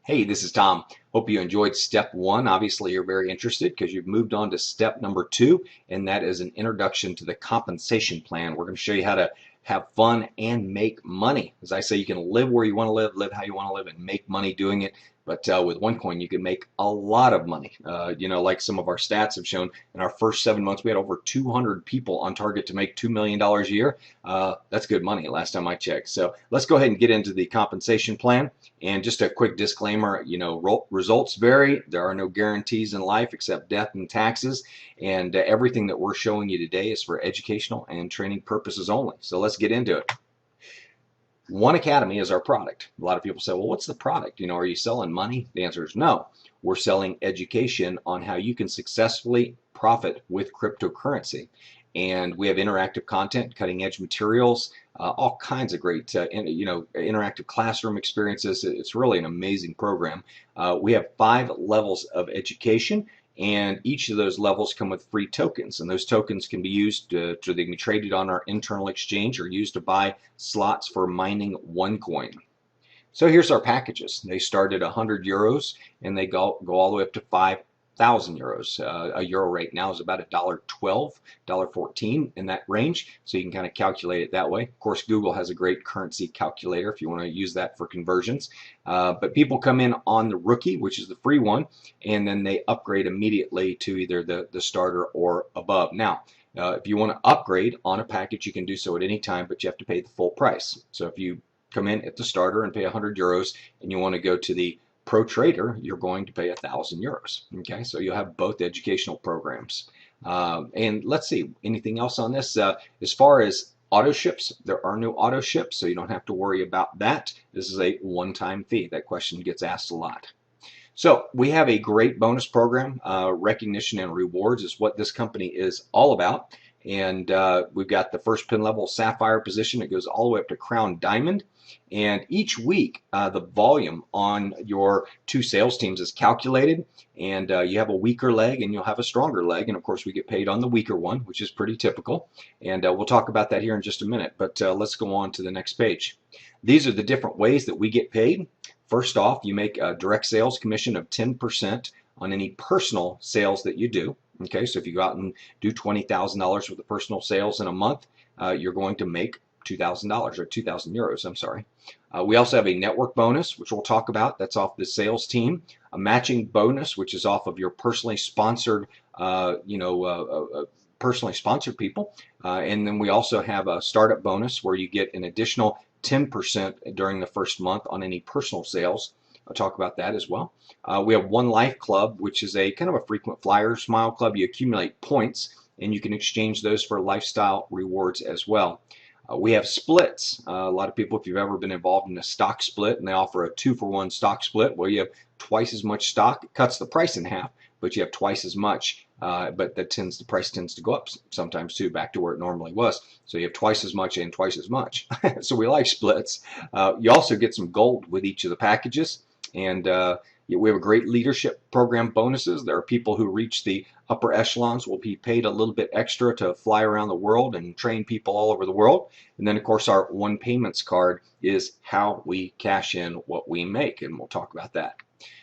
Hey, this is Tom. Hope you enjoyed step one. Obviously, you're very interested because you've moved on to step number two, and that is an introduction to the compensation plan. We're going to show you how to have fun and make money. As I say, you can live where you want to live how you want to live, and make money doing it. But with OneCoin, you can make a lot of money. Like some of our stats have shown, in our first 7 months, we had over 200 people on target to make $2 million a year. That's good money last time I checked. So let's go ahead and get into the compensation plan. And just a quick disclaimer, results vary. There are no guarantees in life except death and taxes. And everything that we're showing you today is for educational and training purposes only. So let's get into it. One Academy is our product. A lot of people say, well, what's the product? Are you selling money? The answer is no. We're selling education on how you can successfully profit with cryptocurrency. And we have interactive content, cutting edge materials, all kinds of great, interactive classroom experiences. It's really an amazing program. We have 5 levels of education, and each of those levels come with free tokens. And those tokens can be used they can be traded on our internal exchange or used to buy slots for mining OneCoin. So here's our packages. They start at 100 euros and they go all the way up to 5,000 euros. A euro right now is about $1.12, $1.14 in that range. So you can kind of calculate it that way. Of course, Google has a great currency calculator if you want to use that for conversions. But people come in on the rookie, which is the free one, and then they upgrade immediately to either the starter or above. Now, if you want to upgrade on a package, you can do so at any time, but you have to pay the full price. So if you come in at the starter and pay 100 euros and you want to go to the Pro Trader, you're going to pay 1,000 euros. Okay, so you'll have both educational programs. And let's see, anything else on this? As far as auto ships, there are no auto ships, so you don't have to worry about that. This is a one-time fee. That question gets asked a lot. So we have a great bonus program. Recognition and rewards is what this company is all about. And we've got the first pin level Sapphire position. It goes all the way up to Crown Diamond. And each week, the volume on your 2 sales teams is calculated. And you have a weaker leg and you'll have a stronger leg. And of course, we get paid on the weaker one, which is pretty typical. And we'll talk about that here in just a minute. But let's go on to the next page. These are the different ways that we get paid. First off, you make a direct sales commission of 10% on any personal sales that you do. Okay, so if you go out and do $20,000 worth of personal sales in a month, you're going to make $2,000 or 2,000 euros, I'm sorry. We also have a network bonus, which we'll talk about. That's off the sales team. A matching bonus, which is off of your personally sponsored, personally sponsored people. And then we also have a startup bonus where you get an additional 10% during the first month on any personal sales. I'll talk about that as well. We have One Life Club, which is a kind of a frequent flyer smile club. You accumulate points and you can exchange those for lifestyle rewards as well. We have splits. A lot of people, if you've ever been involved in a stock split, and they offer a 2-for-1 stock split where you have twice as much stock. It cuts the price in half, but you have twice as much. But the price tends to go up sometimes too, back to where it normally was. So you have twice as much and twice as much. So we like splits. You also get some gold with each of the packages. And we have a great leadership program bonuses. There are people who reach the upper echelons will be paid a little bit extra to fly around the world and train people all over the world. And then, of course, our One Payments card is how we cash in what we make, and we'll talk about that.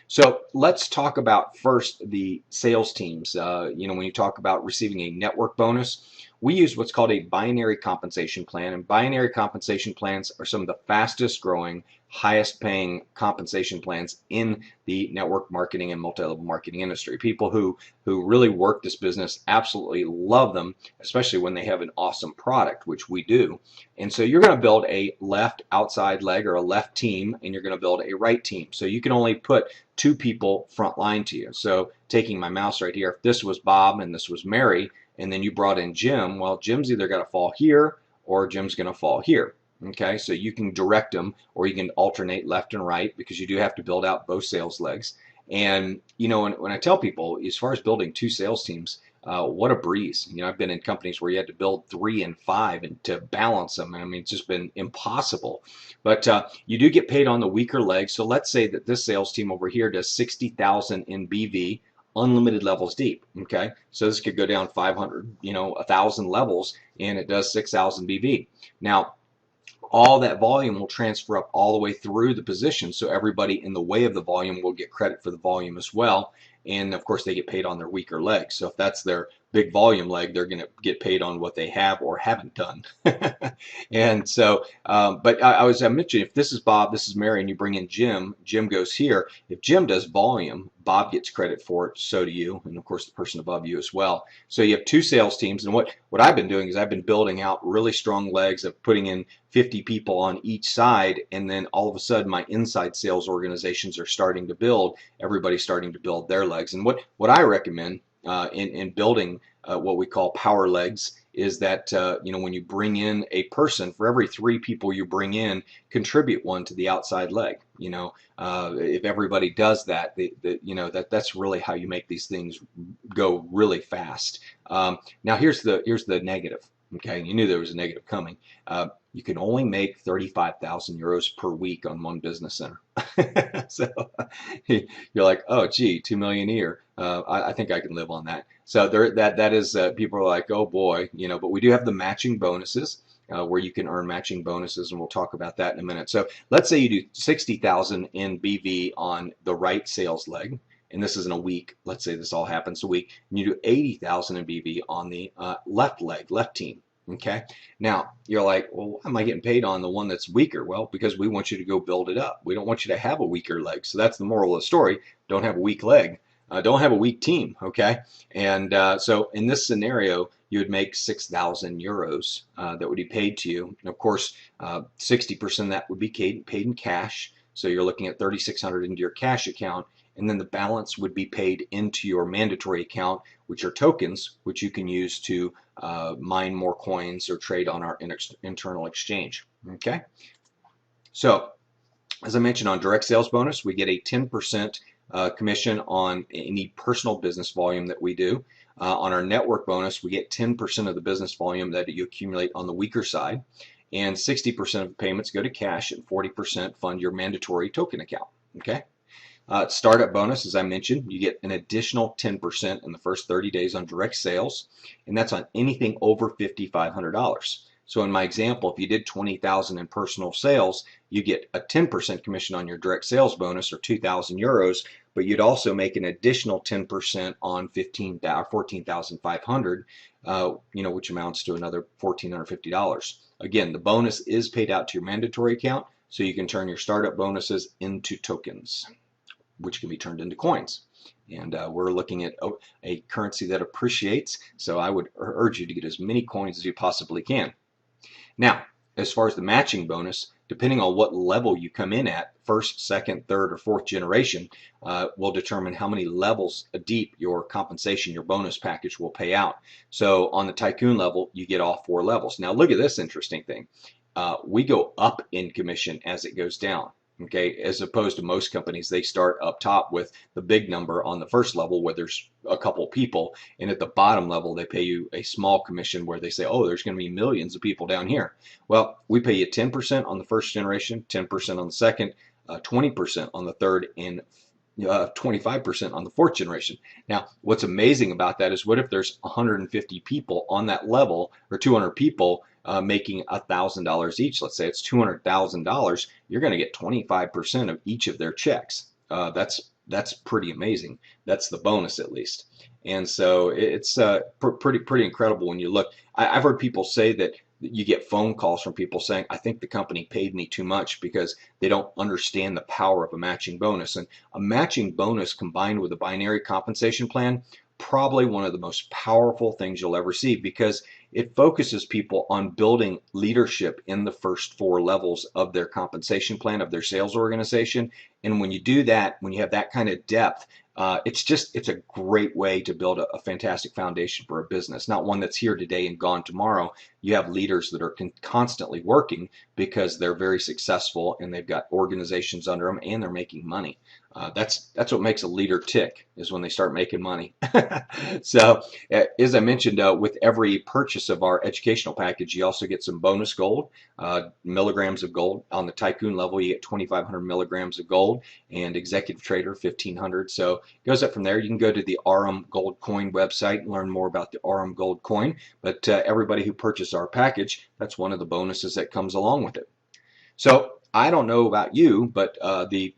So let's talk about first the sales teams. When you talk about receiving a network bonus, we use what's called a binary compensation plan, and binary compensation plans are some of the fastest growing, highest paying compensation plans in the network marketing and multi-level marketing industry. People who really work this business absolutely love them, especially when they have an awesome product, which we do. And so you're going to build a left outside leg or a left team, and you're going to build a right team. So you can only put 2 people front line to you. So taking my mouse right here, if this was Bob and this was Mary, and then you brought in Jim, well, Jim's either going to fall here or Jim's going to fall here. Okay, so you can direct them or you can alternate left and right because you do have to build out both sales legs. And, when I tell people, as far as building 2 sales teams, what a breeze. I've been in companies where you had to build 3 and 5 and to balance them. And I mean, it's just been impossible. But you do get paid on the weaker leg. So let's say that this sales team over here does 60,000 in BV, unlimited levels deep. Okay, so this could go down 500, 1,000 levels, and it does 6,000 BV. Now, all that volume will transfer up all the way through the position. So everybody in the way of the volume will get credit for the volume as well. And of course, they get paid on their weaker legs. So if that's their big volume leg, they're going to get paid on what they have or haven't done. And so, but I mentioned, if this is Bob, this is Mary, and you bring in Jim, Jim goes here. If Jim does volume, Bob gets credit for it, so do you, and of course the person above you as well. So you have two sales teams, and what I've been doing is I've been building out really strong legs of putting in 50 people on each side, and then all of a sudden my inside sales organizations are starting to build. Everybody's starting to build their legs, and what I recommend in building what we call power legs is that when you bring in a person, for every 3 people you bring in, contribute 1 to the outside leg. If everybody does that, that's really how you make these things go really fast. Now here's the negative. Okay, you knew there was a negative coming. You can only make 35,000 euros per week on one business center. So you're like, oh, gee, 2 million a year. I think I can live on that. So that is people are like, oh boy, but we do have the matching bonuses where you can earn matching bonuses, and we'll talk about that in a minute. So let's say you do 60,000 in BV on the right sales leg, and this is in a week. Let's say this all happens a week, and you do 80,000 in BV on the left leg, left team. Okay. Now you're like, well, why am I getting paid on the one that's weaker? Well, because we want you to go build it up. We don't want you to have a weaker leg. So that's the moral of the story. Don't have a weak leg. Don't have a weak team. Okay. And so in this scenario, you would make 6,000 euros that would be paid to you. And of course, 60% of that would be paid in cash. So you're looking at 3,600 into your cash account. And then the balance would be paid into your mandatory account, which are tokens, which you can use to mine more coins or trade on our internal exchange. Okay. So as I mentioned, on direct sales bonus, we get a 10% commission on any personal business volume that we do. On our network bonus, we get 10% of the business volume that you accumulate on the weaker side. And 60% of the payments go to cash, and 40% fund your mandatory token account. Okay. Startup bonus, as I mentioned, you get an additional 10% in the first 30 days on direct sales, and that's on anything over $5,500. So in my example, if you did 20,000 in personal sales, you get a 10% commission on your direct sales bonus, or 2,000 euros, but you'd also make an additional 10% on 14,500, which amounts to another $1,450. Again, the bonus is paid out to your mandatory account, so you can turn your startup bonuses into tokens, which can be turned into coins. And we're looking at a currency that appreciates, so I would urge you to get as many coins as you possibly can. Now, as far as the matching bonus, depending on what level you come in at, first, second, third, or fourth generation, will determine how many levels deep your compensation, your bonus package will pay out. So on the tycoon level, you get all 4 levels. Now look at this interesting thing. We go up in commission as it goes down. Okay, as opposed to most companies, they start up top with the big number on the first level where there's a couple people, and at the bottom level they pay you a small commission where they say, oh, there's going to be millions of people down here. Well, we pay you 10% on the first generation, 10% on the second, 20% on the third, and 25% on the fourth generation. Now, what's amazing about that is, what if there's 150 people on that level, or 200 people making $1,000 each? Let's say it's $200,000. You're going to get 25% of each of their checks. That's pretty amazing. That's the bonus, at least. And so it's pretty incredible when you look. I've heard people say that you get phone calls from people saying, I think the company paid me too much, because they don't understand the power of a matching bonus. And a matching bonus combined with a binary compensation plan, probably one of the most powerful things you'll ever see, because it focuses people on building leadership in the first 4 levels of their compensation plan, of their sales organization. And when you do that, when you have that kind of depth, it's a great way to build a fantastic foundation for a business, not one that's here today and gone tomorrow. You have leaders that are constantly working because they're very successful and they've got organizations under them and they're making money. That's what makes a leader tick, is when they start making money. So as I mentioned, with every purchase of our educational package, you also get some bonus gold, milligrams of gold. On the tycoon level, you get 2,500 milligrams of gold, and executive trader 1,500. So it goes up from there. You can go to the RM Gold Coin website and learn more about the RM Gold Coin. But everybody who purchases our package, that's one of the bonuses that comes along with it. So I don't know about you, but the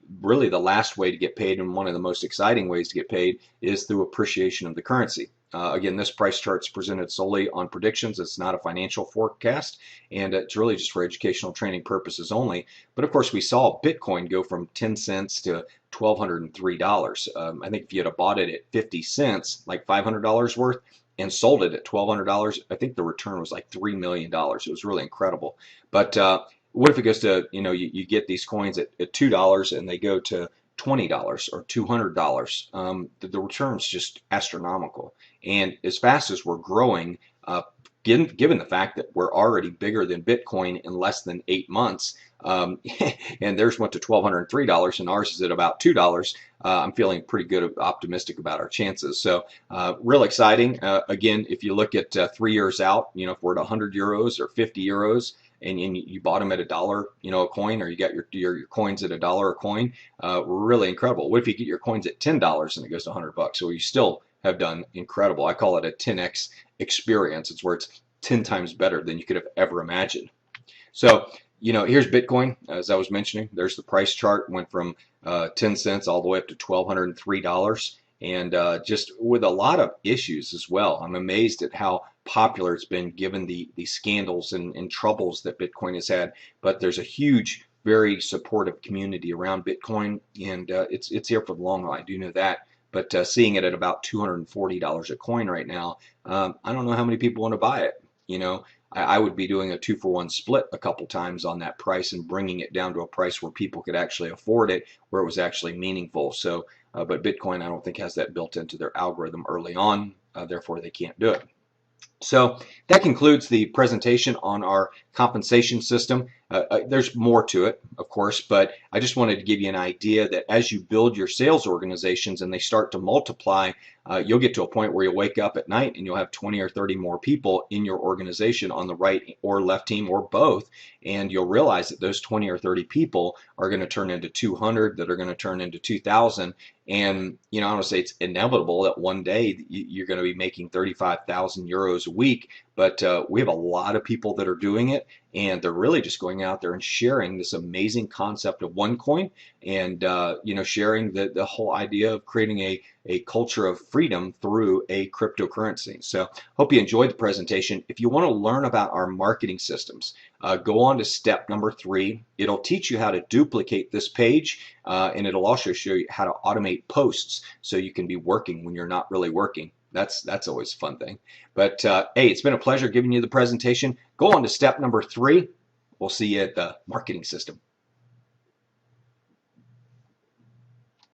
last way to get paid, and one of the most exciting ways to get paid, is through appreciation of the currency. Again, this price chart is presented solely on predictions. It's not a financial forecast, and it's really just for educational training purposes only. But of course, we saw Bitcoin go from 10 cents to $1,203. I think if you had bought it at 50 cents, like $500 worth, and sold it at $1,200, I think the return was like $3 million. It was really incredible. But what if it goes to, you get these coins at $2 and they go to $20 or $200? The return's just astronomical. And as fast as we're growing, given the fact that we're already bigger than Bitcoin in less than 8 months, and theirs went to $1,203 and ours is at about $2, I'm feeling pretty good, optimistic about our chances. So real exciting. Again, if you look at 3 years out, if we're at 100 euros or 50 euros, and you bought them at $1, a coin, or you got your coins at $1 a coin, really incredible. What if you get your coins at $10 and it goes to $100? So you still have done incredible. I call it a 10x experience. It's where it's 10 times better than you could have ever imagined. So, here's Bitcoin. As I was mentioning, there's the price chart. Went from 10 cents all the way up to $1,203. And just with a lot of issues as well. I'm amazed at how popular it's been given the scandals and troubles that Bitcoin has had. But there's a huge, very supportive community around Bitcoin, and it's here for the long haul. I do know that. But seeing it at about $240 a coin right now, I don't know how many people want to buy it. I would be doing a 2-for-1 split a couple times on that price and bringing it down to a price where people could actually afford it, where it was actually meaningful. So, but Bitcoin, I don't think has that built into their algorithm early on, therefore they can't do it. So that concludes the presentation on our compensation system. There's more to it, of course, but I just wanted to give you an idea that as you build your sales organizations and they start to multiply, you'll get to a point where you'll wake up at night and you'll have 20 or 30 more people in your organization on the right or left team or both, and you'll realize that those 20 or 30 people are going to turn into 200, that are going to turn into 2,000, and I want to say it's inevitable that one day you're going to be making 35,000 euros a week, but we have a lot of people that are doing it, and they're really just going out there and sharing this amazing concept of OneCoin, and sharing the whole idea of creating a culture of freedom through a cryptocurrency. So hope you enjoyed the presentation. If you want to learn about our marketing systems, go on to step number 3. It'll teach you how to duplicate this page, and it'll also show you how to automate posts so you can be working when you're not really working. That's always a fun thing. But hey, it's been a pleasure giving you the presentation. Go on to step number 3. We'll see you at the marketing system.